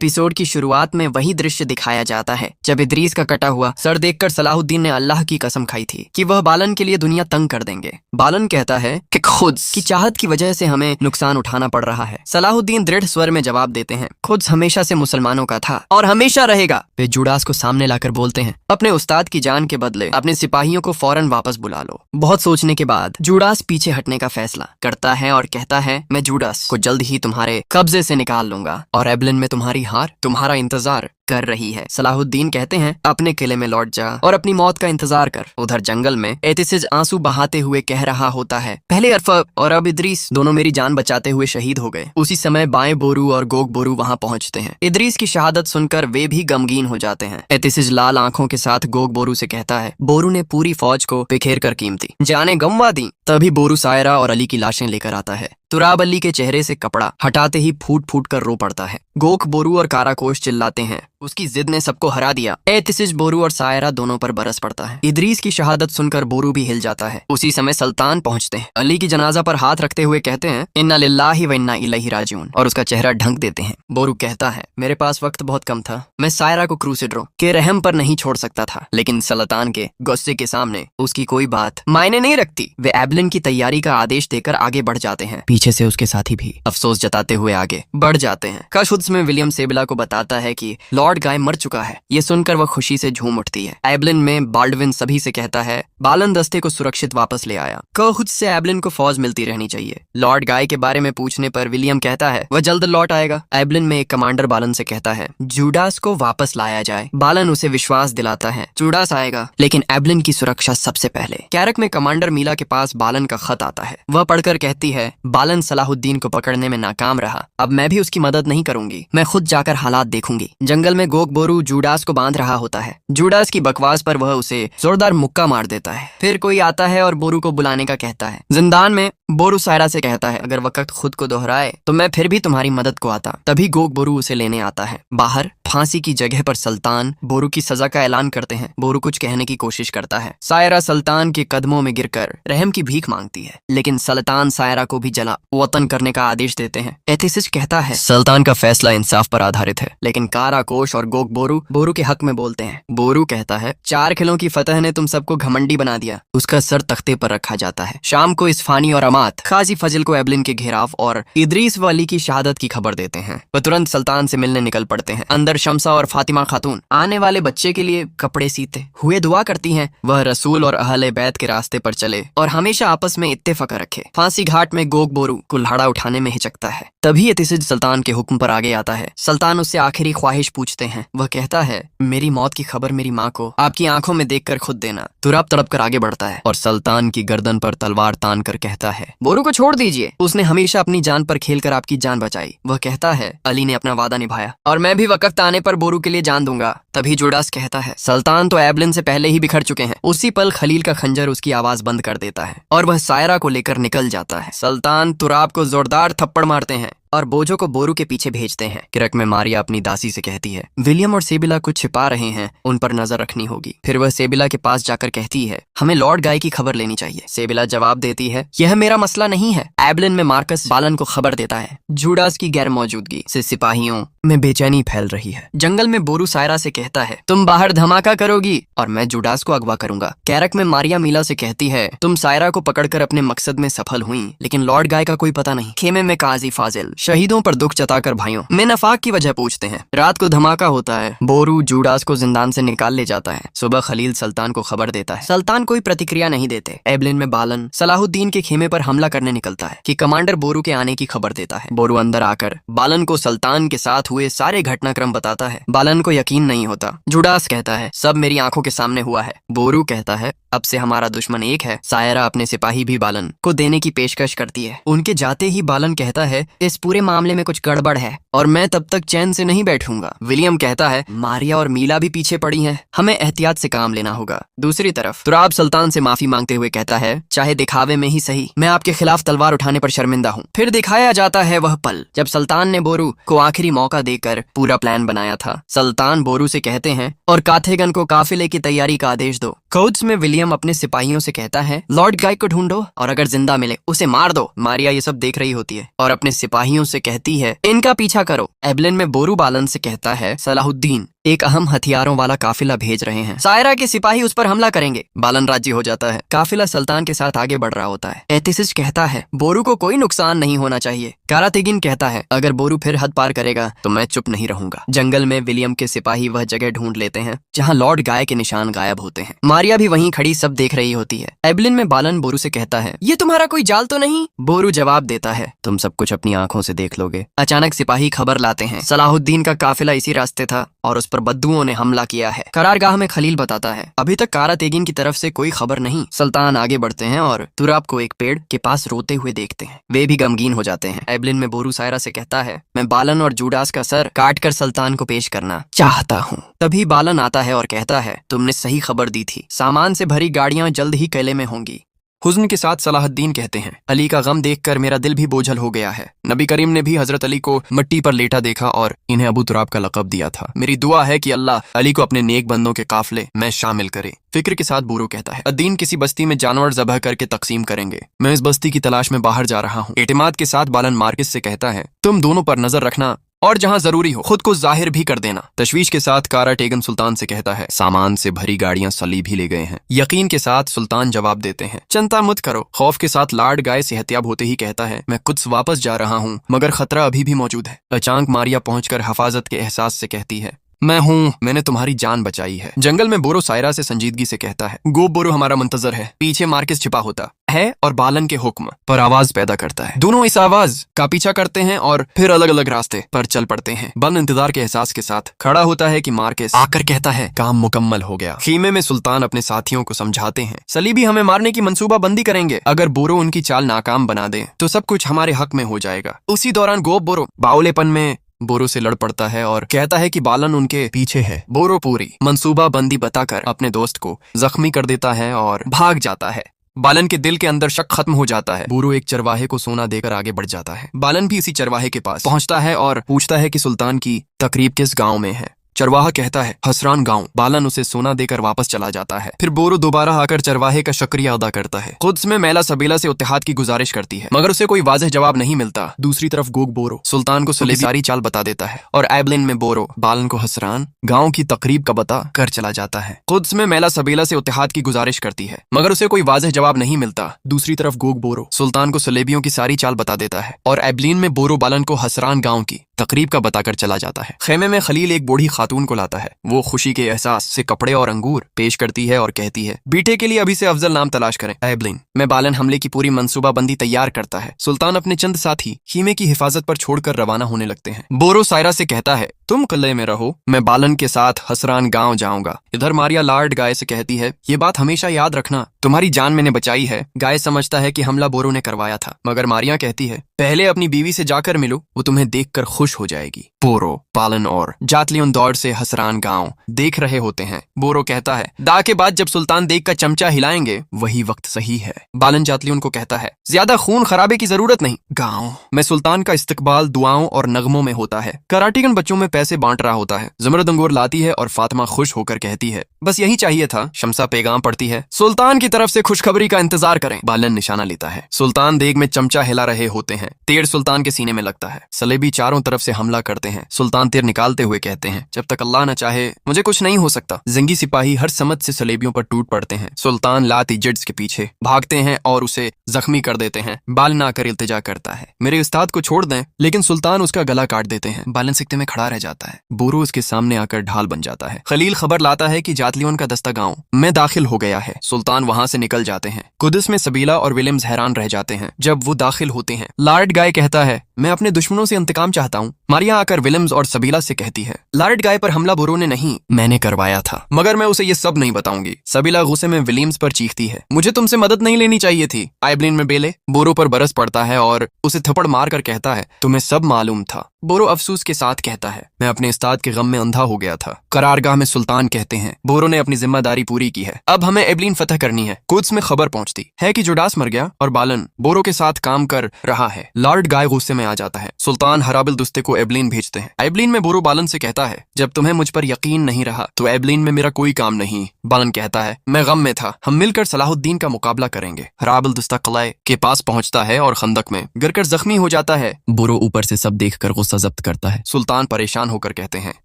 Episode की शुरुआत में वही दृश्य दिखाया जाता है जब इदरीस का कटा हुआ सर देखकर सलाहुद्दीन ने अल्लाह की कसम खाई थी कि वह बालन के लिए दुनिया तंग कर देंगे। बालन कहता है कि खुद की चाहत की वजह से हमें नुकसान उठाना पड़ रहा है। सलाहुद्दीन दृढ़ स्वर में जवाब देते हैं, खुद हमेशा से मुसलमानों का था और हमेशा रहेगा। वे जुडास को सामने लाकर बोलते हैं, अपने उस्ताद की जान के बदले अपने सिपाहियों को फौरन वापस बुला लो। बहुत सोचने के बाद जुडास पीछे हटने का फैसला करता है और कहता है, मैं जुडास को जल्द ही तुम्हारे कब्जे से निकाल लूंगा और एबलिन में तुम्हारी हार तुम्हारा इंतजार कर रही है। सलाहुद्दीन कहते हैं, अपने किले में लौट जा और अपनी मौत का इंतजार कर। उधर जंगल में एतिसिज आंसू बहाते हुए कह रहा होता है, पहले अरफा और अब इदरीस दोनों मेरी जान बचाते हुए शहीद हो गए। उसी समय बाएं बोरू और गोग बोरू वहां पहुंचते हैं। इदरीस की शहादत सुनकर वे भी गमगीन हो जाते हैं। एतिसिज लाल आंखों के साथ गोग बोरू से कहता है, बोरू ने पूरी फौज को बिखेर कर कीमती जाने गंवा दी। तभी बोरू सायरा और अली की लाशें लेकर आता है। तुराब अली के चेहरे से कपड़ा हटाते ही फूट फूट कर रो पड़ता है। गोक बोरू और काराकोश चिल्लाते हैं, उसकी जिद ने सबको हरा दिया। एतिसिज बोरू और सायरा दोनों पर बरस पड़ता है। इदरीस की शहादत सुनकर बोरू भी हिल जाता है। उसी समय सुल्तान पहुंचते हैं। अली की जनाजा पर हाथ रखते हुए कहते हैं, इन्ना लिल्लाहि व इन्ना इलैहि राजिऊन, और उसका चेहरा ढंक देते हैं। बोरू कहता है, मेरे पास वक्त बहुत कम था, मैं सायरा को क्रूसेडरों के रहम पर नहीं छोड़ सकता था, लेकिन सुल्तान के गुस्से के सामने उसकी कोई बात मायने नहीं रखती। वे एबलिन की तैयारी का आदेश देकर आगे बढ़ जाते हैं। पीछे से उसके साथी भी अफसोस जताते हुए आगे बढ़ जाते हैं। कशुद्स में विलियम सेबिला को बताता है कि लॉर्ड गाय मर चुका है। ये सुनकर वह खुशी से झूम उठती है। एबलिन में बाल्डविन सभी से कहता है, बालन दस्ते को सुरक्षित वापस ले आया। कशुद्स से एबलिन को फौज मिलती रहनी चाहिए। लॉर्ड गाय के बारे में पूछने पर विलियम कहता है, वह जल्द लौट आएगा। एबलिन में एक कमांडर बालन से कहता है, जुडास को वापस लाया जाए। बालन उसे विश्वास दिलाता है, जुडास आएगा, लेकिन एबलिन की सुरक्षा सबसे पहले। कैरक में कमांडर मीला के पास बालन का खत आता है। वह पढ़कर कहती है, बालन सलाहुद्दीन को पकड़ने में नाकाम रहा, अब मैं भी उसकी मदद नहीं करूंगी, मैं खुद जाकर हालात देखूंगी। जंगल में गोक बोरू जुडास को बांध रहा होता है। जुडास की बकवास पर वह उसे जोरदार मुक्का मार देता है। फिर कोई आता है और बोरू को बुलाने का कहता है। जिंदान में बोरू सायरा से कहता है, अगर वक्त खुद को दोहराए तो मैं फिर भी तुम्हारी मदद को आता। तभी गोक बोरू उसे लेने आता है। बाहर फांसी की जगह पर सुल्तान बोरू की सजा का ऐलान करते हैं। बोरू कुछ कहने की कोशिश करता है। सायरा सुल्तान के कदमों में गिरकर रहम की भीख मांगती है, लेकिन सुल्तान सायरा को भी जला वतन करने का आदेश देते हैं। एथिसिस कहता है, सुल्तान का फैसला इंसाफ पर आधारित है, लेकिन काराकोश और गोक बोरू बोरू के हक में बोलते हैं। बोरू कहता है, 4 किलों की फतह ने तुम सबको घमंडी बना दिया। उसका सर तख्ते पर रखा जाता है। शाम को इस्फानी और अमात खाजी फजल को एबलिन के घेराव और इदरीस व अली की शहादत की खबर देते हैं। वह तुरंत सुल्तान से मिलने निकल पड़ते हैं। अंदर शमसा और फातिमा खातून आने वाले बच्चे के लिए कपड़े सीते हुए दुआ करती हैं, वह रसूल और अहले बैत के रास्ते पर चले और हमेशा आपस में इत्तेफाक रखे। फांसी घाट में गोक बोरू कुल्हाड़ा उठाने में हिचकता है। तभी एतिसिज सुल्तान के हुक्म पर आगे आता है। सुल्तान उससे आखिरी ख्वाहिश पूछते हैं। वह कहता है, मेरी मौत की खबर मेरी माँ को आपकी आंखों में देखकर खुद देना। तुराब तड़प कर आगे बढ़ता है और सुल्तान की गर्दन पर तलवार तान कर कहता है, बोरू को छोड़ दीजिए, उसने हमेशा अपनी जान पर खेलकर आपकी जान बचाई। वह कहता है, अली ने अपना वादा निभाया और मैं भी वक्त आने पर बोरू के लिए जान दूंगा। तभी जुडास कहता है, सुल्तान तो एबलिन से पहले ही बिखर चुके हैं। उसी पल खलील का खंजर उसकी आवाज बंद कर देता है और वह सायरा को लेकर निकल जाता है। सुल्तान तुराब को जोरदार थप्पड़ मारते हैं और बोझों को बोरू के पीछे भेजते हैं। किरक में मारिया अपनी दासी से कहती है, विलियम और सेबिला कुछ छिपा रहे हैं, उन पर नजर रखनी होगी। फिर वह सेबिला के पास जाकर कहती है, हमें लॉर्ड गाय की खबर लेनी चाहिए। सेबिला जवाब देती है, यह मेरा मसला नहीं है। एबलिन में मार्कस बालन को खबर देता है। जुडास की गैर मौजूदगी से सिपाहियों में बेचैनी फैल रही है। जंगल में बोरू सायरा से कहता है, तुम बाहर धमाका करोगी और मैं जुडास को अगवा करूंगा। कैरक में मारिया मीला से कहती है, तुम सायरा को पकड़कर अपने मकसद में सफल हुई, लेकिन लॉर्ड गाय का कोई पता नहीं। खेमे में काजी फाजिल शहीदों पर दुख जताकर भाइयों में नफाक की वजह पूछते हैं। रात को धमाका होता है। बोरू जुडास को जिंदान से निकाल ले जाता है। सुबह खलील सुल्तान को खबर देता है। सुल्तान कोई प्रतिक्रिया नहीं देते। एबलिन में बालन सलाहुद्दीन के खेमे पर हमला करने निकलता है कि कमांडर बोरू के आने की खबर देता है। बोरू अंदर आकर बालन को सुल्तान के साथ हुए सारे घटनाक्रम बताता है। बालन को यकीन नहीं होता। जुडास कहता है, सब मेरी आंखों के सामने हुआ है। बोरू कहता है, अब से हमारा दुश्मन एक है। सायरा अपने सिपाही भी बालन को देने की पेशकश करती है। उनके जाते ही बालन कहता है, इस पूरे मामले में कुछ गड़बड़ है और मैं तब तक चैन से नहीं बैठूंगा। विलियम कहता है, मारिया और मीला भी पीछे पड़ी हैं, हमें एहतियात से काम लेना होगा। दूसरी तरफ तुराब सुल्तान से माफी मांगते हुए कहता है, चाहे दिखावे में ही सही, मैं आपके खिलाफ तलवार उठाने पर शर्मिंदा हूँ। फिर दिखाया जाता है वह पल जब सुल्तान ने बोरू को आखिरी मौका देकर पूरा प्लान बनाया था। सुल्तान बोरू से कहते हैं, और काथेगन को काफिले की तैयारी का आदेश दो। कोड्स में विलियम अपने सिपाहियों से कहता है, लॉर्ड गाय को ढूंढो और अगर जिंदा मिले उसे मार दो। मारिया ये सब देख रही होती है और अपने सिपाहियों सिपाहियों से कहती है, इनका पीछा करो। एबलिन में बोरू बालन से कहता है, सलाहुद्दीन एक अहम हथियारों वाला काफिला भेज रहे हैं, सायरा के सिपाही उस पर हमला करेंगे। बालन राजी हो जाता है। काफिला सुल्तान के साथ आगे बढ़ रहा होता है। एतिसिस कहता है, बोरू को कोई नुकसान नहीं होना चाहिए। कारातेगिन कहता है, अगर बोरू फिर हद पार करेगा तो मैं चुप नहीं रहूंगा। जंगल में विलियम के सिपाही वह जगह ढूंढ लेते हैं जहाँ लॉर्ड गाय के निशान गायब होते हैं। मारिया भी वहीं खड़ी सब देख रही होती है। एबलिन में बालन बोरू से कहता है, ये तुम्हारा कोई जाल तो नहीं? बोरू जवाब देता है, तुम सब कुछ अपनी आंखों से देख लोगे। अचानक सिपाही खबर लाते हैं, सलाहुद्दीन का काफिला इसी रास्ते था और उस पर बद्दुओं ने हमला किया है। करारगाह में खलील बताता है, अभी तक कारातेगिन की तरफ से कोई खबर नहीं। सुल्तान आगे बढ़ते हैं और तुराब को एक पेड़ के पास रोते हुए देखते हैं। वे भी गमगीन हो जाते हैं। एबलिन में बोरू सायरा से कहता है, मैं बालन और जूडास का सर काट कर सुल्तान को पेश करना चाहता हूँ। तभी बालन आता है और कहता है, तुमने सही खबर दी थी, सामान से भरी गाड़ियां जल्द ही किले में होंगी। हुज़्न के साथ सलाहुद्दीन कहते हैं, अली का गम देखकर मेरा दिल भी बोझल हो गया है। नबी करीम ने भी हजरत अली को मिट्टी पर लेटा देखा और इन्हें अबू तुराब का लक़ब दिया था। मेरी दुआ है कि अल्लाह अली को अपने नेक बंदों के काफिले में शामिल करे। फिक्र के साथ बोरू कहता है, अद्दीन किसी बस्ती में जानवर ज़बह करके तकसीम करेंगे। मैं इस बस्ती की तलाश में बाहर जा रहा हूँ। एतमाद के साथ बालन मार्किस से कहता है, तुम दोनों पर नजर रखना और जहां जरूरी हो खुद को जाहिर भी कर देना। तशवीश के साथ काराटेगन सुल्तान से कहता है, सामान से भरी गाड़ियां सलीब ही ले गए हैं। यकीन के साथ सुल्तान जवाब देते हैं, चिंता मत करो। खौफ के साथ लॉर्ड गाय सेहतियाब होते ही कहता है, मैं कुछ वापस जा रहा हूँ मगर खतरा अभी भी मौजूद है। अचानक मारिया पहुंचकर हिफाजत के एहसास से कहती है, मैं हूँ, मैंने तुम्हारी जान बचाई है। जंगल में बोरो सायरा से संजीदगी से कहता है, गो बोरो हमारा मुंतजर है। पीछे मार्किस छिपा होता है और बालन के हुक्म पर आवाज पैदा करता है। दोनों इस आवाज का पीछा करते हैं और फिर अलग अलग रास्ते पर चल पड़ते हैं। बालन इंतजार के एहसास के साथ खड़ा होता है कि मार्किस आकर कहता है, काम मुकम्मल हो गया। खीमे में सुल्तान अपने साथियों को समझाते हैं, सलीबी हमें मारने की मंसूबा बंदी करेंगे। अगर बोरो उनकी चाल नाकाम बना दे तो सब कुछ हमारे हक में हो जाएगा। उसी दौरान गोब बोरो बाउलेपन में बोरो से लड़ पड़ता है और कहता है कि बालन उनके पीछे है। बोरो पूरी मंसूबा बंदी बताकर अपने दोस्त को जख्मी कर देता है और भाग जाता है। बालन के दिल के अंदर शक खत्म हो जाता है। बोरो एक चरवाहे को सोना देकर आगे बढ़ जाता है। बालन भी इसी चरवाहे के पास पहुंचता है और पूछता है कि सुल्तान की तकरीब किस गांव में है। चरवाहा कहता है, हसरान गांव। बालन उसे सोना देकर वापस चला जाता है। फिर बोरो दोबारा आकर चरवाहे का शुक्रिया अदा करता है। खुद में मैला सबेला से इत्तेहाद की गुजारिश करती है मगर उसे कोई वाज़ेह जवाब नहीं मिलता। दूसरी तरफ गोग बोरो सुल्तान को सलेबी सारी चाल बता देता है और एबलिन में बोरो बालन को हसरान गाँव की तकरीब का बता कर चला जाता है। खुद में मैला सबेला से इत्तेहाद की गुजारिश करती है मगर उसे कोई वाज़ेह जवाब नहीं मिलता। दूसरी तरफ गोग बोरो सुल्तान को सलेबियों की सारी चाल बता देता है और एबलिन में बोरो बालन को हसरान गाँव की तकरीब का बताकर चला जाता है। खेमे में खलील एक बूढ़ी खातून को लाता है। वो खुशी के एहसास से कपड़े और अंगूर पेश करती है और कहती है, बेटे के लिए अभी से अफजल नाम तलाश करें। एबलिन में बालन हमले की पूरी मंसूबाबंदी तैयार करता है। सुल्तान अपने चंद साथी खीमे की हिफाजत पर छोड़कर रवाना होने लगते हैं। बोरो सायरा से कहता है, तुम किले में रहो, मैं बालन के साथ हसरान गांव जाऊंगा। इधर मारिया लॉर्ड गाय से कहती है, ये बात हमेशा याद रखना, तुम्हारी जान मैंने बचाई है। गाय समझता है कि हमला बोरो ने करवाया था मगर मारिया कहती है, पहले अपनी बीवी से जाकर मिलो, वो तुम्हें देखकर खुश हो जाएगी। बोरो बालन और जातलियन दौड़ से हसरान गांव देख रहे होते हैं। बोरो कहता है, दा के बाद जब सुल्तान देख कर चमचा हिलाएंगे वही वक्त सही है। बालन जातलियन को कहता है, ज्यादा खून खराबे की जरूरत नहीं, गांव में सुल्तान का इस्तकबाल दुआओं और नगमों में होता है। कराटीगन बच्चों में पैसे बांट रहा होता है। जमरद अंगूर लाती है और फातिमा खुश होकर कहती है, बस यही चाहिए था। शमसा पैगाम पड़ती है, सुल्तान की तरफ से खुशखबरी का इंतजार करें। बालन निशाना लेता है। सुल्तान देग में चमचा हिला रहे होते हैं। तीर सुल्तान के सीने में लगता है। सलेबी चारों तरफ से हमला करते हैं। सुल्तान तीर निकालते हुए कहते हैं, जब तक अल्लाह न चाहे मुझे कुछ नहीं हो सकता। जंगी सिपाही हर समत से सलेबियों पर टूट पड़ते हैं। सुल्तान लाती जिड्स के पीछे भागते हैं और उसे जख्मी कर देते हैं। बालन आकर इल्तिजा करता है, मेरे उस्ताद को छोड़ दें, लेकिन सुल्तान उसका गला काट देते हैं। बालन सिकते में खड़ा रह जाता है। बोरो उसके सामने आकर ढाल बन जाता है। खलील खबर लाता है कि जातलियों का दस्ता गांव में दाखिल हो गया है। सुल्तान वहां से निकल जाते हैं। कुदस में सबीला और विलियम्स हैरान रह जाते हैं जब वो दाखिल होते हैं। लॉर्ड गाय कहता है, मैं अपने दुश्मनों से इंतकाम चाहता हूँ। मारिया आकर विलियम्स और सबीला से कहती है, लॉर्ड गाय पर हमला बोरो ने नहीं, मैंने करवाया था, मगर मैं उसे ये सब नहीं बताऊंगी। सबीला गुस्से में विलियम्स पर चीखती है, मुझे तुमसे मदद नहीं लेनी चाहिए थी। आइबलिन में बेले बोरो पर बरस पड़ता है और उसे थप्पड़ मार कर कहता है, तुम्हें सब मालूम था। बोरो अफसोस के साथ कहता है, मैं अपने उस्ताद के गम में अंधा हो गया था। करारगाह में सुल्तान कहते हैं, बोरो ने अपनी जिम्मेदारी पूरी की है, अब हमें एबलिन फतह करनी है। कुद्स में खबर पहुंचती है कि जुडास मर गया और बालन बोरो के साथ काम कर रहा है। लॉर्ड गाय गुस्से में आ जाता है। सुल्तान हराबिल दुस्ते को एबलिन भेजते हैं। एबलिन में बोरो बालन से कहता है, जब तुम्हें मुझ पर यकीन नहीं रहा तो एबलिन में मेरा कोई काम नहीं। बालन कहता है, मैं गम में था, हम मिलकर सलाहुद्दीन का मुकाबला करेंगे। हराबिल दुस्ता किले के पास पहुंचता है और खंदक में गिरकर जख्मी हो जाता है। बोरो ऊपर से सब देखकर गुस्सा जब्त करता है। सुल्तान परेशान होकर कहते हैं,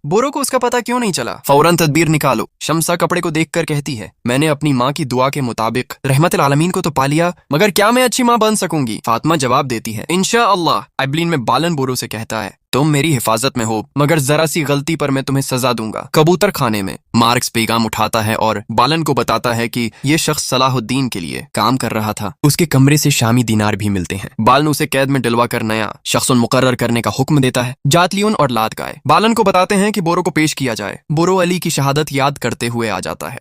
बोरो को उसका पता क्यों नहीं चला? फौरन तदबीर निकालो। शमसा कपड़े को देखकर कहती है, मैंने अपनी माँ की दुआ के मुताबिक रहमतुल आलमीन को तो पा लिया, मगर क्या मैं अच्छी माँ बन सकूंगी? फातिमा जवाब देती है, इंशाअल्लाह। एबलिन में बालन बोरो से कहता है, तुम मेरी हिफाजत में हो, मगर जरा सी गलती पर मैं तुम्हें सजा दूंगा। कबूतर खाने में मार्क्स पैगाम उठाता है और बालन को बताता है कि ये शख्स सलाहुद्दीन के लिए काम कर रहा था। उसके कमरे से शामी दिनार भी मिलते हैं। बालन उसे कैद में डलवा कर नया शख्स मुकर्रर करने का हुक्म देता है। जातलियन और लात गाय बालन को बताते हैं कि बोरो को पेश किया जाए। बोरो अली की शहादत याद करते हुए आ जाता है।